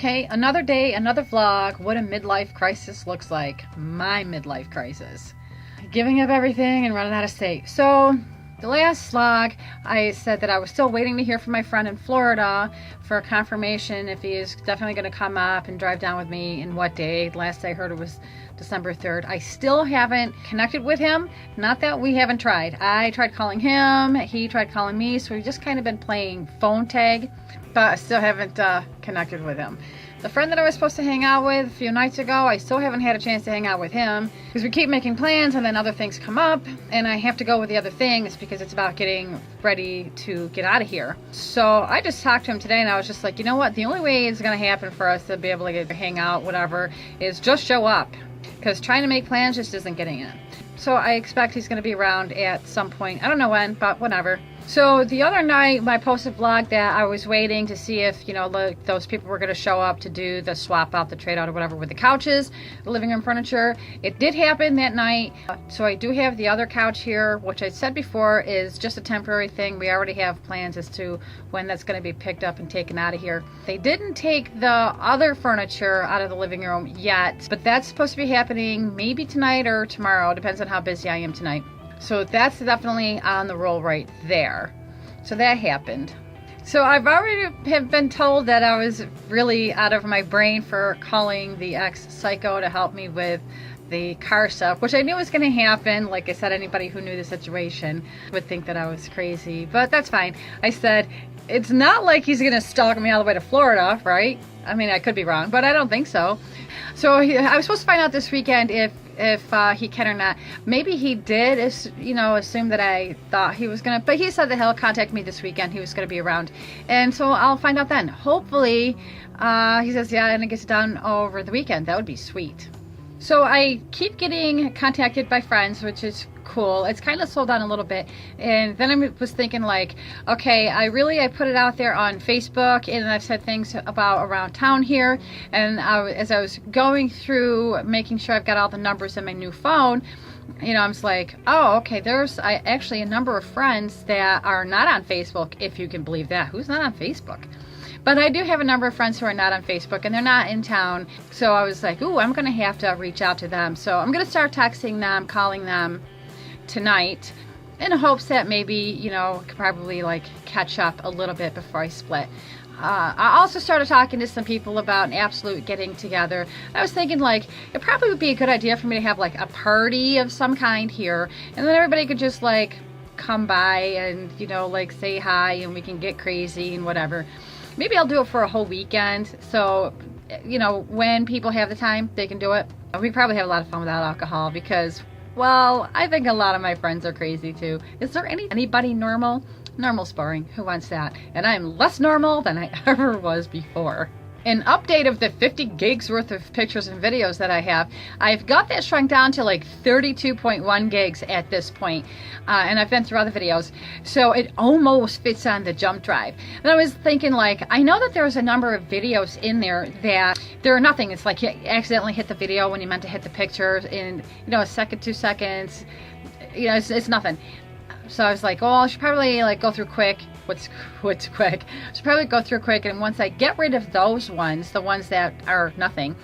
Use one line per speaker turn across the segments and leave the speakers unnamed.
Okay, another day, another vlog. What a midlife crisis looks like. My midlife crisis. Giving up everything and running out of state. So, the last vlog, I said that I was still waiting to hear from my friend in Florida for confirmation if he is definitely going to come up and drive down with me and what day. Last I heard it was December 3rd. I still haven't connected with him. Not that we haven't tried. I tried calling him, he tried calling me, so we've just kind of been playing phone tag, but I still haven't connected with him. The friend that I was supposed to hang out with a few nights ago, I still haven't had a chance to hang out with him because we keep making plans and then other things come up and I have to go with the other things because it's about getting ready to get out of here. So I just talked to him today and I was just like, you know what, the only way it's going to happen for us to be able to get to hang out, whatever, is just show up, because trying to make plans just isn't getting it. So I expect he's going to be around at some point. I don't know when, but whenever. So the other night, I posted a vlog that I was waiting to see if, those people were going to show up to do the swap out, the trade out or whatever with the couches, the living room furniture. It did happen that night. So I do have the other couch here, which I said before is just a temporary thing. We already have plans as to when that's going to be picked up and taken out of here. They didn't take the other furniture out of the living room yet, but that's supposed to be happening maybe tonight or tomorrow. Depends on how busy I am tonight. So that's definitely on the roll right there. So that happened. So I've already have been told that I was really out of my brain for calling the ex-psycho to help me with the car stuff, which I knew was going to happen. Like I said, anybody who knew the situation would think that I was crazy, but that's fine. I said, it's not like he's going to stalk me all the way to Florida, right? I mean, I could be wrong, but I don't think so. So I was supposed to find out this weekend if he can or not. Maybe he did, assume that I thought he was gonna, but he said that he'll contact me this weekend. He was gonna be around, and so I'll find out then. Hopefully, he says yeah, and it gets done over the weekend. That would be sweet. So I keep getting contacted by friends, which is cool. It's kind of slowed down a little bit, and then I was thinking like, okay, I put it out there on Facebook, and I've said things about around town here, and as I was going through making sure I've got all the numbers in my new phone, I was like, oh, okay, there's actually a number of friends that are not on Facebook, if you can believe that. Who's not on Facebook? But I do have a number of friends who are not on Facebook, and they're not in town, so I was like, ooh, I'm going to have to reach out to them. So I'm going to start texting them, calling them tonight in hopes that maybe, could probably catch up a little bit before I split. I also started talking to some people about an absolute getting together. I was thinking it probably would be a good idea for me to have a party of some kind here, and then everybody could just come by and say hi and we can get crazy and whatever. Maybe I'll do it for a whole weekend, so when people have the time they can do it. We probably have a lot of fun without alcohol because, well, I think a lot of my friends are crazy too. Is there anybody normal? Normal's boring. Who wants that? And I'm less normal than I ever was before. An update of the 50 gigs worth of pictures and videos that I have. I've got that shrunk down to 32.1 gigs at this point. And I've been through other videos. So it almost fits on the jump drive. And I was thinking I know that there's a number of videos in there that they're nothing. It's like you accidentally hit the video when you meant to hit the picture in, a second, 2 seconds. It's nothing. So I was like, well, I should probably go through quick. What's quick? I should probably go through quick, and once I get rid of those ones, the ones that are nothing,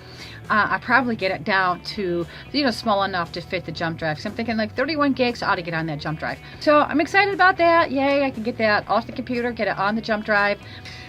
I probably get it down to, small enough to fit the jump drive. So I'm thinking 31 gigs ought to get on that jump drive. So I'm excited about that. Yay, I can get that off the computer, get it on the jump drive.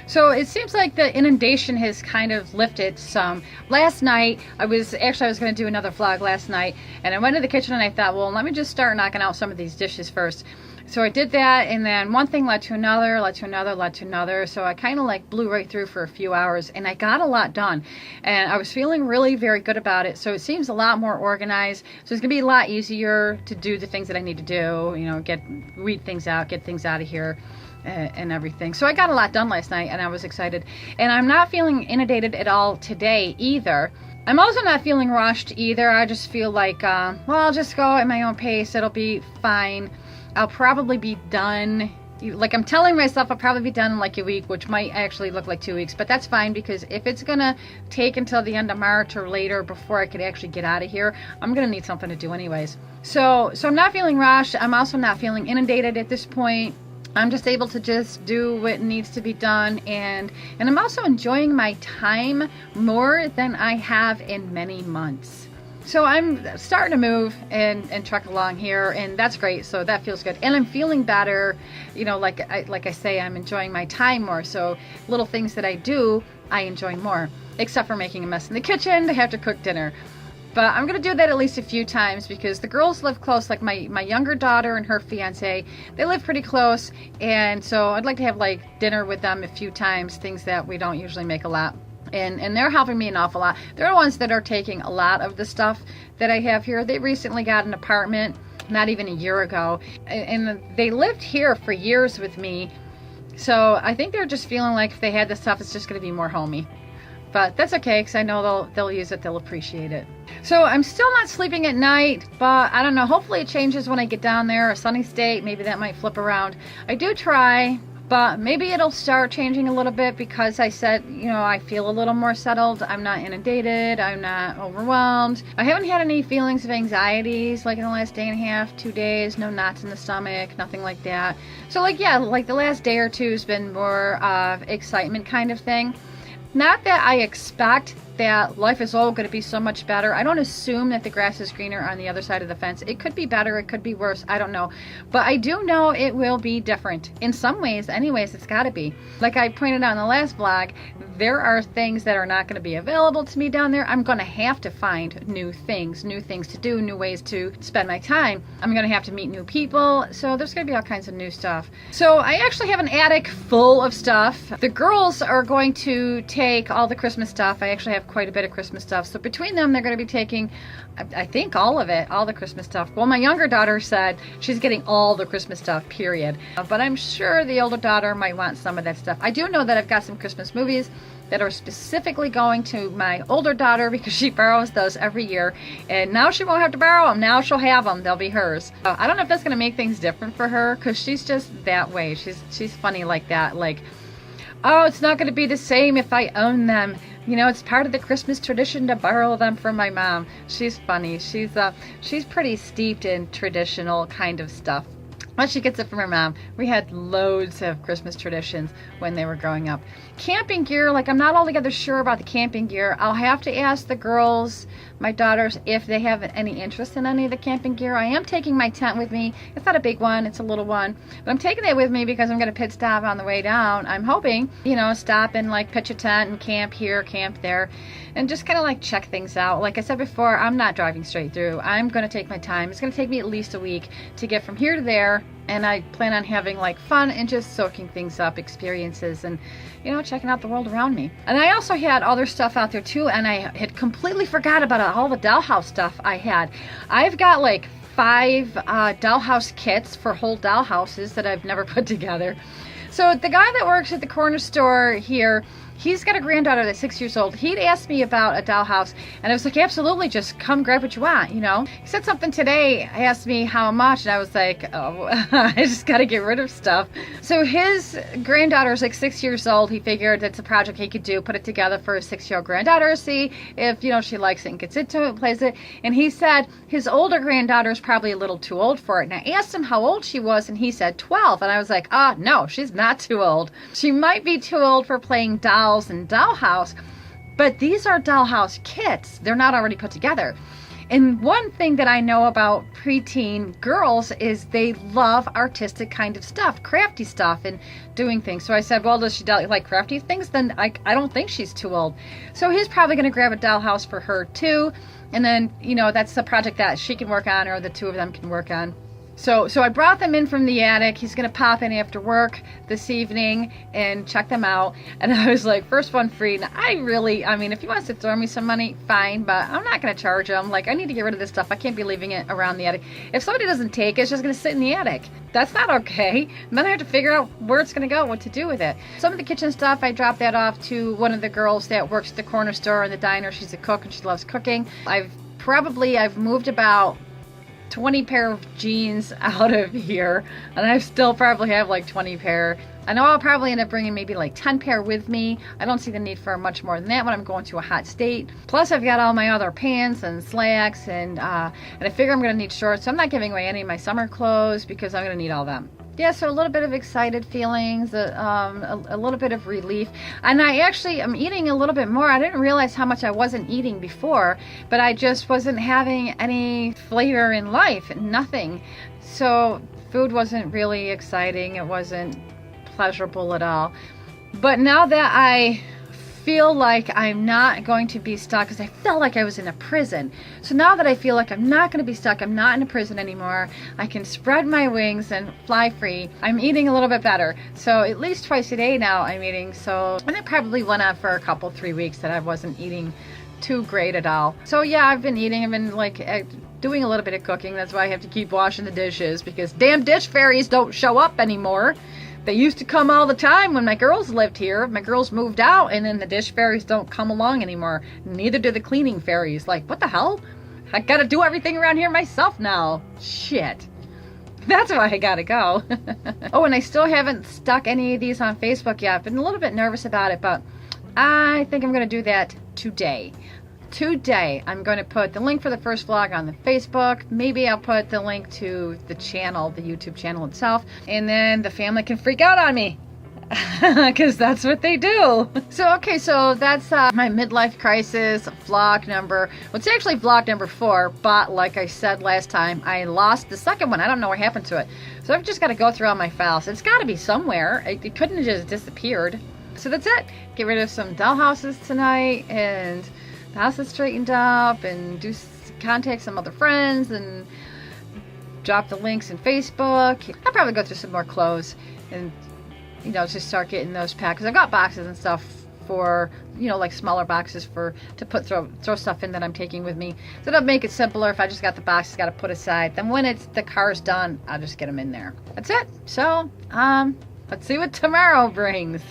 So it seems like the inundation has kind of lifted some. Last night, I was going to do another vlog last night, and I went to the kitchen and I thought, well, let me just start knocking out some of these dishes first. So I did that, and then one thing led to another, led to another, led to another. So I kind of blew right through for a few hours, and I got a lot done. And I was feeling really very good about it. So it seems a lot more organized. So it's going to be a lot easier to do the things that I need to do, weed things out, get things out of here. And everything. So I got a lot done last night, and I was excited. And I'm not feeling inundated at all today either. I'm also not feeling rushed either. I just feel I'll just go at my own pace. It'll be fine. I'll probably be done. I'm telling myself I'll probably be done in a week, which might actually look like 2 weeks, but that's fine because if it's gonna take until the end of March or later before I could actually get out of here, I'm gonna need something to do anyways. So I'm not feeling rushed. I'm also not feeling inundated at this point. I'm just able to just do what needs to be done, and I'm also enjoying my time more than I have in many months. So I'm starting to move and truck along here, and that's great. So that feels good, and I'm feeling better. You know, like I say, I'm enjoying my time more. So little things that I do, I enjoy more, except for making a mess in the kitchen to have to cook dinner. But I'm going to do that at least a few times because the girls live close, like my younger daughter and her fiance, they live pretty close. And so I'd like to have like dinner with them a few times, things that we don't usually make a lot. And they're helping me an awful lot. They're the ones that are taking a lot of the stuff that I have here. They recently got an apartment, not even a year ago. And they lived here for years with me. So I think they're just feeling like if they had this stuff, it's just going to be more homey. But that's okay, because I know they'll use it, they'll appreciate it. So I'm still not sleeping at night, but I don't know, hopefully it changes when I get down there. A sunny state, maybe that might flip around. I do try, but maybe it'll start changing a little bit because I said, you know, I feel a little more settled. I'm not inundated, I'm not overwhelmed. I haven't had any feelings of anxieties like in the last day and a half, 2 days, no knots in the stomach, nothing like that. So like, yeah, like the last day or two has been more of excitement kind of thing. Not that I expect that life is all going to be so much better. I don't assume that the grass is greener on the other side of the fence. It could be better, it could be worse, I don't know. But I do know it will be different. In some ways, anyways, it's got to be. Like I pointed out in the last vlog, there are things that are not going to be available to me down there. I'm going to have to find new things to do, new ways to spend my time. I'm going to have to meet new people. So there's going to be all kinds of new stuff. So I actually have an attic full of stuff. The girls are going to take all the Christmas stuff. I actually have quite a bit of Christmas stuff. So between them, they're going to be taking, I think, all of it, all the Christmas stuff. Well, my younger daughter said she's getting all the Christmas stuff, period. But I'm sure the older daughter might want some of that stuff. I do know that I've got some Christmas movies that are specifically going to my older daughter because she borrows those every year. And now she won't have to borrow them. Now she'll have them. They'll be hers. I don't know if that's going to make things different for her because she's just that way. She's funny like that. Like, oh, it's not going to be the same if I own them. You know, it's part of the Christmas tradition to borrow them from my mom. She's funny. She's pretty steeped in traditional kind of stuff. Well, she gets it from her mom. We had loads of Christmas traditions when they were growing up. Camping gear, like I'm not altogether sure about the camping gear. I'll have to ask the girls, my daughters, if they have any interest in any of the camping gear. I am taking my tent with me. It's not a big one, it's a little one. But I'm taking it with me because I'm going to pit stop on the way down. I'm hoping, you know, stop and like pitch a tent and camp here, camp there, and just kind of like check things out. Like I said before, I'm not driving straight through. I'm going to take my time. It's going to take me at least a week to get from here to there. And I plan on having like fun and just soaking things up, experiences, and, you know, checking out the world around me. And I also had other stuff out there too, and I had completely forgot about all the dollhouse stuff I had. I've got like 5 dollhouse kits for whole dollhouses that I've never put together. So the guy that works at the corner store here, he's got a granddaughter that's 6 years old. He'd asked me about a dollhouse, and I was like, absolutely, just come grab what you want, you know. He said something today, asked me how much, and I was like, oh, I just got to get rid of stuff. So his granddaughter's like 6 years old. He figured it's a project he could do, put it together for his 6-year-old granddaughter, see if, you know, she likes it and gets into it, plays it. And he said his older granddaughter's probably a little too old for it. And I asked him how old she was, and he said 12. And I was like, no, she's not too old. She might be too old for playing dolls and dollhouse, but these are dollhouse kits. They're not already put together. And one thing that I know about preteen girls is they love artistic kind of stuff, crafty stuff, and doing things. So I said, well, does she like crafty things? Then I don't think she's too old. So he's probably going to grab a dollhouse for her too. And then, you know, that's the project that she can work on, or the two of them can work on. So I brought them in from the attic. He's going to pop in after work this evening and check them out. And I was like, first one free. And I mean, if he wants to throw me some money, fine, but I'm not going to charge him. Like, I need to get rid of this stuff. I can't be leaving it around the attic. If somebody doesn't take it, it's just going to sit in the attic. That's not okay. And then I have to figure out where it's going to go, what to do with it. Some of the kitchen stuff, I dropped that off to one of the girls that works at the corner store and the diner. She's a cook and she loves cooking. I've moved about 20 pair of jeans out of here, and I still probably have like 20 pair. I know I'll probably end up bringing maybe like 10 pair with me. I don't see the need for much more than that when I'm going to a hot state. Plus I've got all my other pants and slacks, and I figure I'm going to need shorts, so I'm not giving away any of my summer clothes because I'm going to need all them. Yeah, so a little bit of excited feelings, a little bit of relief. And I'm eating a little bit more. I didn't realize how much I wasn't eating before, but I just wasn't having any flavor in life, nothing. So food wasn't really exciting. It wasn't pleasurable at all. But now that I feel like I'm not going to be stuck, because I felt like I was in a prison. So now that I feel like I'm not going to be stuck, I'm not in a prison anymore, I can spread my wings and fly free, I'm eating a little bit better. So at least twice a day now I'm eating. So, and it probably went on for a couple, 3 weeks that I wasn't eating too great at all. So yeah, I've been eating. I've been like doing a little bit of cooking. That's why I have to keep washing the dishes, because damn dish fairies don't show up anymore. They used to come all the time when my girls lived here. My girls moved out, and then the dish fairies don't come along anymore. Neither do the cleaning fairies. Like, what the hell? I gotta do everything around here myself now. Shit. That's why I gotta go. Oh, and I still haven't stuck any of these on Facebook yet. I've been a little bit nervous about it, but I think I'm gonna do that today. Today, I'm going to put the link for the first vlog on the Facebook. Maybe I'll put the link to the channel, the YouTube channel itself, and then the family can freak out on me, because that's what they do. So, okay, so that's my midlife crisis vlog number. Well, it's actually vlog number 4, but like I said last time, I lost the second one. I don't know what happened to it. So I've just got to go through all my files. It's got to be somewhere. It couldn't have just disappeared. So that's it. Get rid of some doll houses tonight, and the house is straightened up, and contact some other friends, and drop the links in Facebook. I'll probably go through some more clothes, and just start getting those packed, because I've got boxes and stuff for like smaller boxes to throw stuff in that I'm taking with me. So that'll make it simpler. If I just got the boxes, got to put aside, then when the car's done, I'll just get them in there. That's it. So let's see what tomorrow brings.